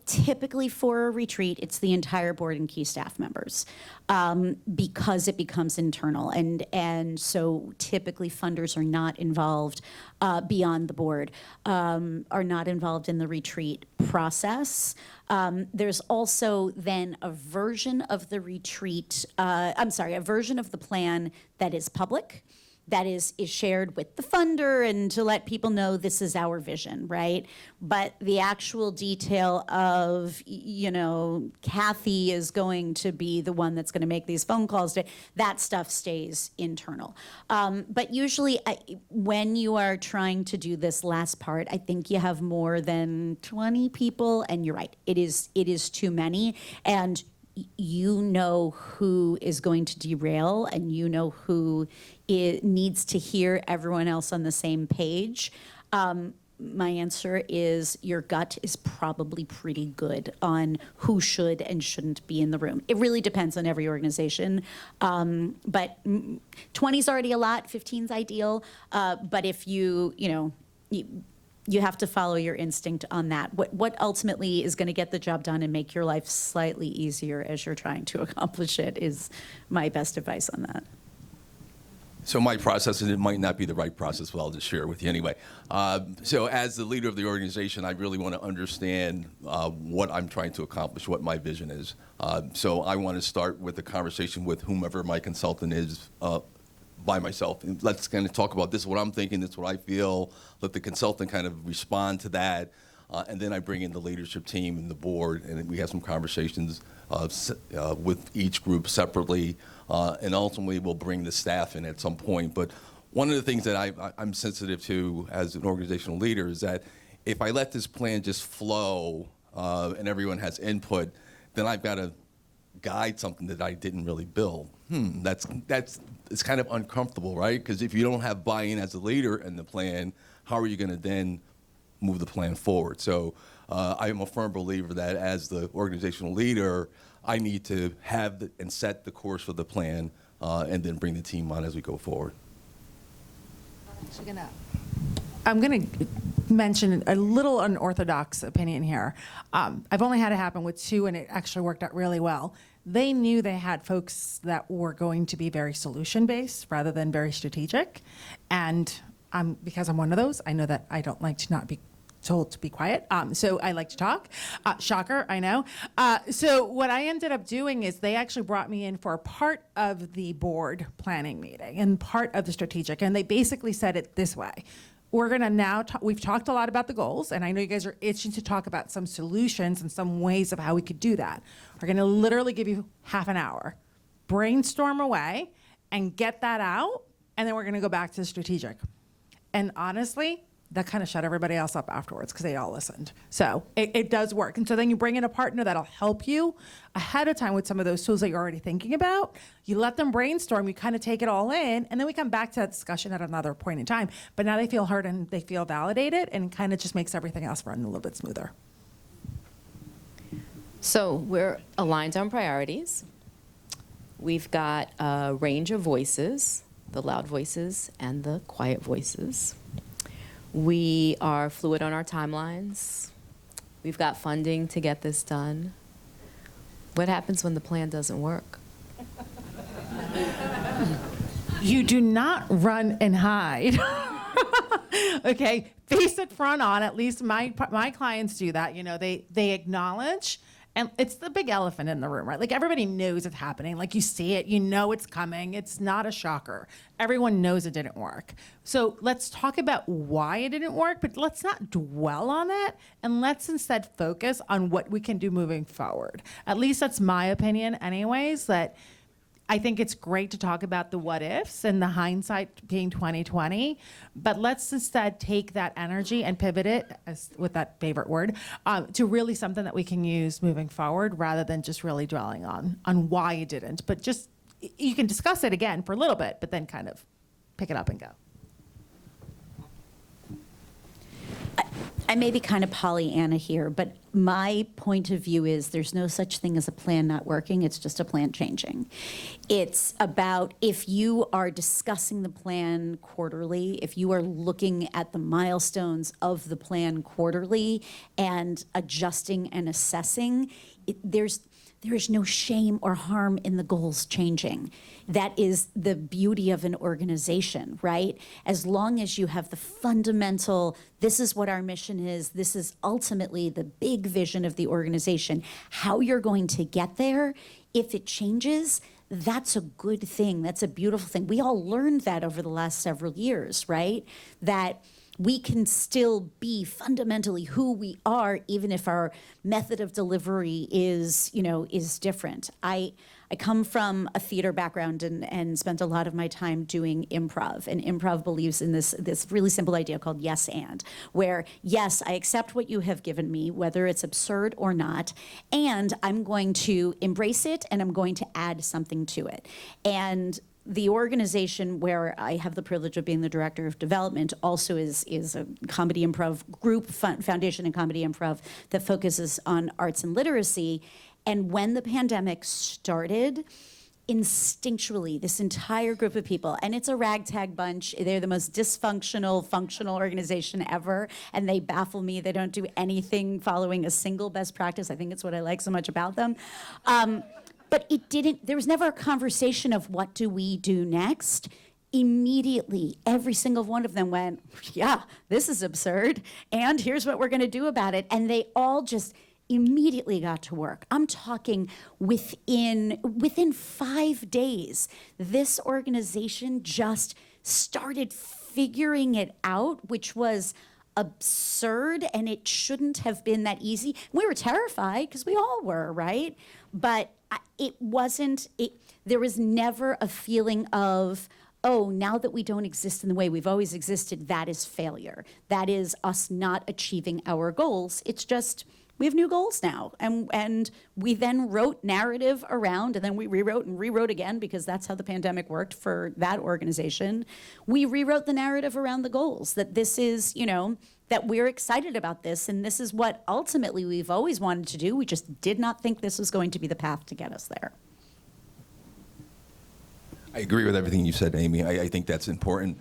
Typically for a retreat, it's the entire board and key staff members, because it becomes internal, and so typically funders are not involved beyond the board, are not involved in the retreat process. There's also then a version of the retreat, a version of the plan that is public, that is shared with the funder and to let people know this is our vision, right? But the actual detail of, Kathy is going to be the one that's going to make these phone calls, that stuff stays internal. But usually when you are trying to do this last part, I think you have more than 20 people, and you're right, it is too many. And you know who is going to derail, and you know who needs to hear everyone else on the same page. My answer is your gut is probably pretty good on who should and shouldn't be in the room. It really depends on every organization. But 20 is already a lot, 15's ideal. But if you have to follow your instinct on that. What ultimately is going to get the job done and make your life slightly easier as you're trying to accomplish it is my best advice on that. So my process, and it might not be the right process, but I'll just share it with you anyway. So as the leader of the organization, I really want to understand what I'm trying to accomplish, what my vision is. So I want to start with a conversation with whomever my consultant is, by myself. And let's kind of talk about this is what I'm thinking, this is what I feel. Let the consultant kind of respond to that. And then I bring in the leadership team and the board, and we have some conversations with each group separately. And ultimately, we'll bring the staff in at some point. But one of the things that I'm sensitive to as an organizational leader is that if I let this plan just flow and everyone has input, then I've got to guide something that I didn't really build. It's kind of uncomfortable, right? Because if you don't have buy-in as a leader in the plan, how are you going to then move the plan forward? So I am a firm believer that as the organizational leader, I need to have and set the course for the plan and then bring the team on as we go forward. I'm going to mention a little unorthodox opinion here. I've only had it happen with 2, and it actually worked out really well. They knew they had folks that were going to be very solution-based rather than very strategic. And because I'm one of those, I know that I don't like to not be told to be quiet. So I like to talk. Shocker, I know. So what I ended up doing is they actually brought me in for a part of the board planning meeting and part of the strategic. And they basically said it this way. We're going to now we've talked a lot about the goals, and I know you guys are itching to talk about some solutions and some ways of how we could do that. We're going to literally give you half an hour, brainstorm away, and get that out, and then we're going to go back to the strategic. And honestly, that kind of shut everybody else up afterwards because they all listened. So it does work. And so then you bring in a partner that'll help you ahead of time with some of those tools that you're already thinking about. You let them brainstorm, you kind of take it all in, and then we come back to that discussion at another point in time. But now they feel heard and they feel validated, and kind of just makes everything else run a little bit smoother. So we're aligned on priorities. We've got a range of voices, the loud voices and the quiet voices. We are fluid on our timelines. We've got funding to get this done. What happens when the plan doesn't work? You do not run and hide. Okay, face it front on. At least my clients do that. You know, they acknowledge, and it's the big elephant in the room, right? Like everybody knows it's happening. Like you see it, you know it's coming. It's not a shocker. Everyone knows it didn't work. So let's talk about why it didn't work, but let's not dwell on it, and let's instead focus on what we can do moving forward. At least that's my opinion anyways, that I think it's great to talk about the what ifs and the hindsight being 2020, but let's instead take that energy and pivot it, with that favorite word, to really something that we can use moving forward rather than just really dwelling on why it didn't. But just, you can discuss it again for a little bit, but then kind of pick it up and go. I may be kind of Pollyanna here, but my point of view is there's no such thing as a plan not working. It's just a plan changing. It's about if you are discussing the plan quarterly, if you are looking at the milestones of the plan quarterly and adjusting and assessing, there is no shame or harm in the goals changing. That is the beauty of an organization, right? As long as you have the fundamental, this is what our mission is, this is ultimately the big vision of the organization, how you're going to get there, if it changes, that's a good thing. That's a beautiful thing. We all learned that over the last several years, right? That we can still be fundamentally who we are, even if our method of delivery is different. I come from a theater background and spent a lot of my time doing improv. And improv believes in this really simple idea called yes and, where yes, I accept what you have given me, whether it's absurd or not, and I'm going to embrace it and I'm going to add something to it. And the organization where I have the privilege of being the director of development also is a comedy improv group, foundation in comedy improv, that focuses on arts and literacy. And when the pandemic started, instinctually, this entire group of people, and it's a ragtag bunch, they're the most dysfunctional, functional organization ever, and they baffle me. They don't do anything following a single best practice. I think it's what I like so much about them. But there was never a conversation of what do we do next. Immediately, every single one of them went, yeah, this is absurd, and here's what we're gonna do about it. And they all just immediately got to work. I'm talking within 5 days, this organization just started figuring it out, which was absurd, and it shouldn't have been that easy. We were terrified, because we all were, right? But there was never a feeling of, oh, now that we don't exist in the way we've always existed, that is failure. That is us not achieving our goals. It's just, we have new goals now. And we then wrote narrative around, and then we rewrote and rewrote again, because that's how the pandemic worked for that organization. We rewrote the narrative around the goals, that this is that we're excited about this, and this is what ultimately we've always wanted to do. We just did not think this was going to be the path to get us there. I agree with everything you said, Amy. I think that's important.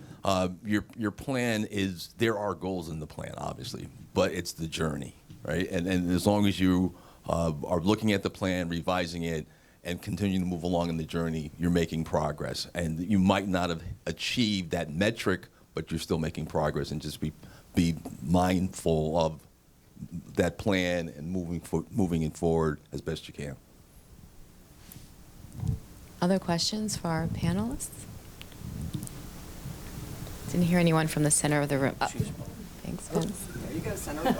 Your plan is, there are goals in the plan, obviously, but it's the journey, right? And as long as you are looking at the plan, revising it, and continuing to move along in the journey, you're making progress. And you might not have achieved that metric, but you're still making progress. And just be mindful of that plan and moving it forward as best you can. Other questions for our panelists? Didn't hear anyone from the center of the room. Oh, thanks, Vince. There you go, Senator.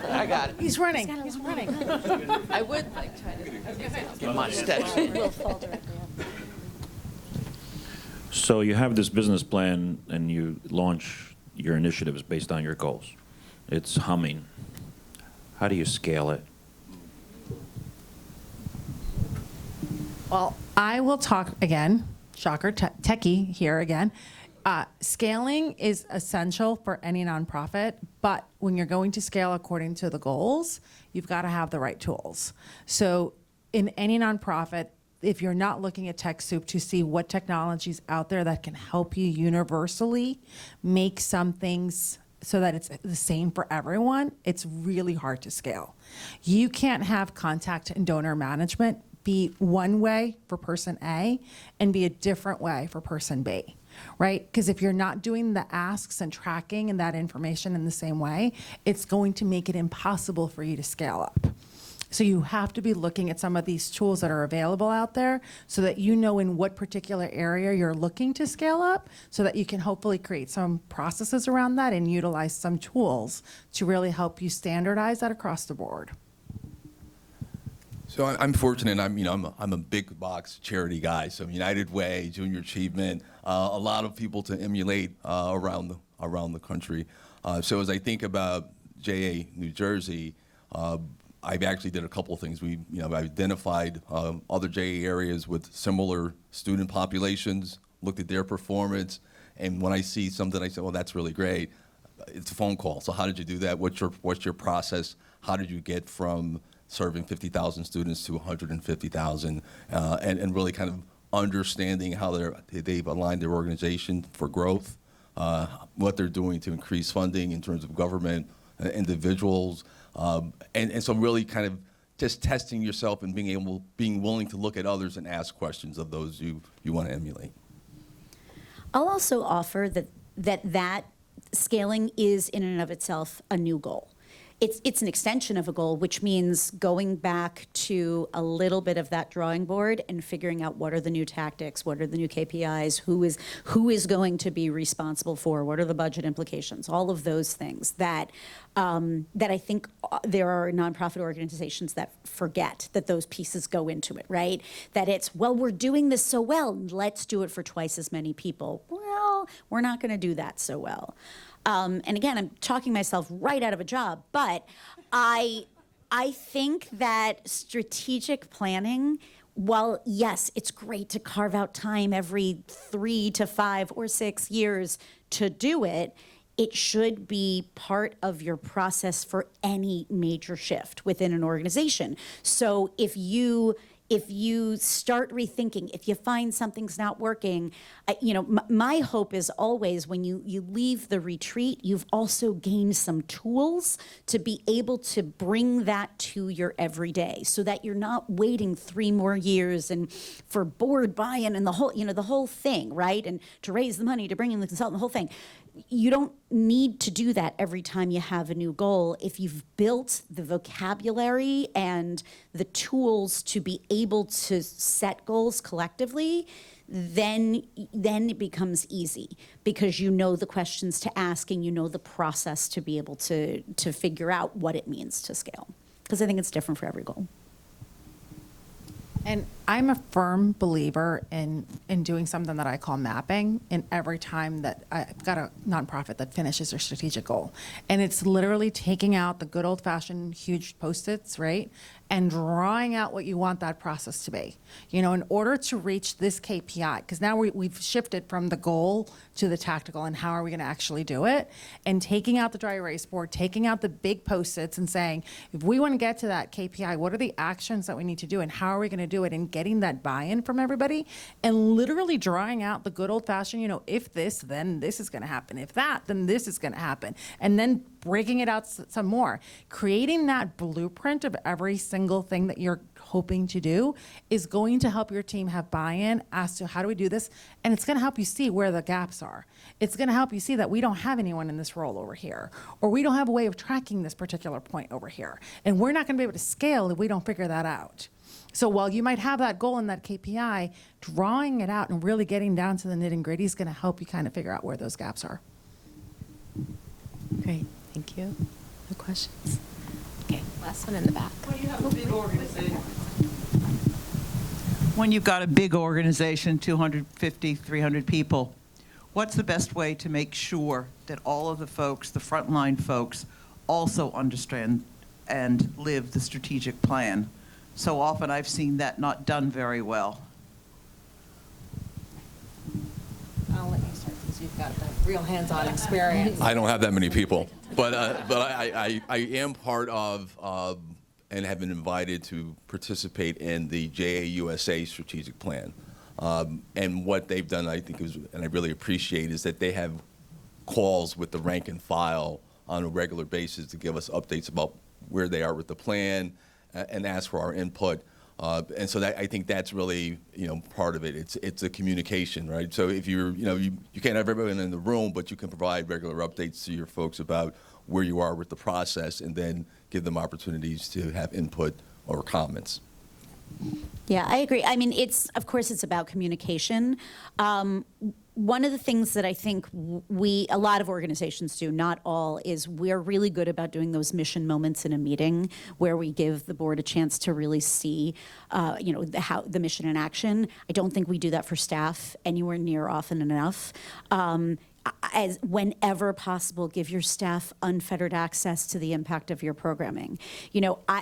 I got it. He's running. He's running. I would like try to. Get my steps. We'll fall directly up. So you have this business plan and you launch your initiatives based on your goals. It's humming. How do you scale it? Well, I will talk again, shocker, techie here again. Scaling is essential for any nonprofit, but when you're going to scale according to the goals, you've got to have the right tools. So in any nonprofit, if you're not looking at TechSoup to see what technologies out there that can help you universally make some things so that it's the same for everyone, it's really hard to scale. You can't have contact and donor management be one way for person A and be a different way for person B, right? Because if you're not doing the asks and tracking and that information in the same way, it's going to make it impossible for you to scale up. So you have to be looking at some of these tools that are available out there so that you know in what particular area you're looking to scale up, so that you can hopefully create some processes around that and utilize some tools to really help you standardize that across the board. So I'm fortunate. I'm a big box charity guy. So United Way, Junior Achievement, a lot of people to emulate around the country. So as I think about JA New Jersey, I've actually did a couple of things. I've identified other JA areas with similar student populations, looked at their performance, and when I see something, I say, well, that's really great. It's a phone call. So how did you do that? What's your process? How did you get from serving 50,000 students to 150,000, and really kind of understanding how they've aligned their organization for growth, what they're doing to increase funding in terms of government, individuals, and so really kind of just testing yourself and being willing to look at others and ask questions of those you want to emulate. I'll also offer that scaling is in and of itself a new goal. It's an extension of a goal, which means going back to a little bit of that drawing board and figuring out what are the new tactics, what are the new KPIs, who is going to be responsible for, what are the budget implications, all of those things that I think there are nonprofit organizations that forget that those pieces go into it, right? That it's, well, we're doing this so well, let's do it for twice as many people. Well, we're not going to do that so well. And again, I'm talking myself right out of a job, but I think that strategic planning, while yes, it's great to carve out time every 3 to 5 or 6 years to do it, it should be part of your process for any major shift within an organization. So if you start rethinking, if you find something's not working, my hope is always when you leave the retreat, you've also gained some tools to be able to bring that to your everyday, so that you're not waiting 3 more years and for board buy-in and the whole thing, right? And to raise the money, to bring in the consultant, the whole thing. You don't need to do that every time you have a new goal. If you've built the vocabulary and the tools to be able to set goals collectively, then it becomes easy, because you know the questions to ask and you know the process to be able to figure out what it means to scale. Because I think it's different for every goal. And I'm a firm believer in doing something that I call mapping in every time that I've got a nonprofit that finishes their strategic goal. And it's literally taking out the good old-fashioned huge Post-its, right? and drawing out what you want that process to be. You know, in order to reach this KPI, because now we've shifted from the goal to the tactical and how are we going to actually do it, and taking out the dry erase board, taking out the big Post-its and saying, if we want to get to that KPI, what are the actions that we need to do and how are we going to do it, and getting that buy-in from everybody, and literally drawing out the good old-fashioned, you know, if this, then this is going to happen. If that, then this is going to happen. And then breaking it out some more. Creating that blueprint of every single thing that you're hoping to do is going to help your team have buy-in as to how do we do this, and it's going to help you see where the gaps are. It's going to help you see that we don't have anyone in this role over here, or we don't have a way of tracking this particular point over here, and we're not going to be able to scale if we don't figure that out. So while you might have that goal and that KPI, drawing it out and really getting down to the nitty-gritty is going to help you kind of figure out where those gaps are. Great, thank you. No questions? Okay, last one in the back. When you've got a big organization, 250, 300 people, what's the best way to make sure that all of the folks, the frontline folks, also understand and live the strategic plan? So often I've seen that not done very well. I'll let you start since you've got the real hands-on experience. I don't have that many people, but I am part of and have been invited to participate in the JAUSA strategic plan. And what they've done, I think, and I really appreciate, is that they have calls with the rank and file on a regular basis to give us updates about where they are with the plan and ask for our input. And so I think that's really, part of it. It's a communication, right? So if you can't have everyone in the room, but you can provide regular updates to your folks about where you are with the process, and then give them opportunities to have input or comments. Yeah, I agree. I mean, of course, it's about communication. One of the things that I think a lot of organizations do, not all, is we're really good about doing those mission moments in a meeting where we give the board a chance to really see, the mission in action. I don't think we do that for staff anywhere near often enough. As whenever possible, give your staff unfettered access to the impact of your programming.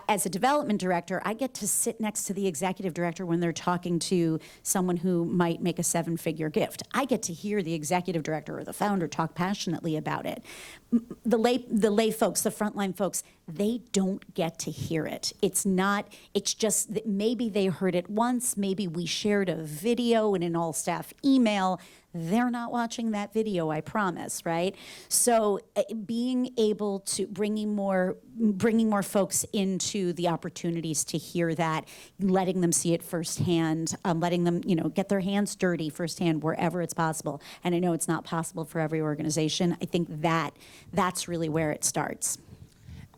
As a development director, I get to sit next to the executive director when they're talking to someone who might make a 7-figure gift. I get to hear the executive director or the founder talk passionately about it. The lay folks, the frontline folks, they don't get to hear it. It's just that maybe they heard it once, maybe we shared a video in an all-staff email. They're not watching that video, I promise, right? So being able to bringing more folks into the opportunities to hear that, letting them see it firsthand, letting them get their hands dirty firsthand wherever it's possible. And I know it's not possible for every organization. I think that's really where it starts.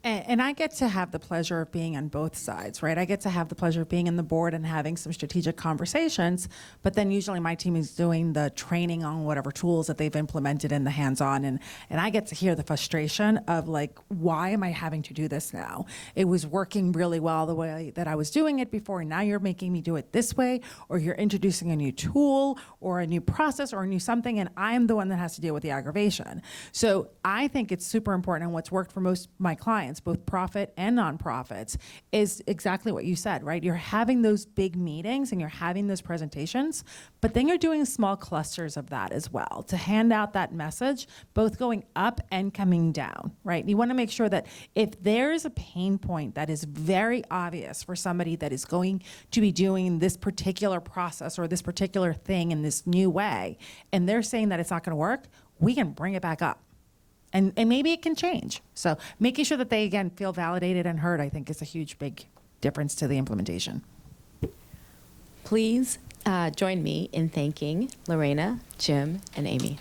And I get to have the pleasure of being on both sides, right? I get to have the pleasure of being in the board and having some strategic conversations, but then usually my team is doing the training on whatever tools that they've implemented in the hands-on, and I get to hear the frustration of, like, why am I having to do this now? It was working really well the way that I was doing it before, and now you're making me do it this way, or you're introducing a new tool or a new process or a new something, and I'm the one that has to deal with the aggravation. So I think it's super important, and what's worked for most of my clients, both profit and nonprofits, is exactly what you said, right? You're having those big meetings and you're having those presentations, but then you're doing small clusters of that as well to hand out that message, both going up and coming down, right? You want to make sure that if there's a pain point that is very obvious for somebody that is going to be doing this particular process or this particular thing in this new way, and they're saying that it's not going to work, we can bring it back up. And maybe it can change. So making sure that they, again, feel validated and heard, I think, is a huge, big difference to the implementation. Please join me in thanking Lorena, Jim, and Amy.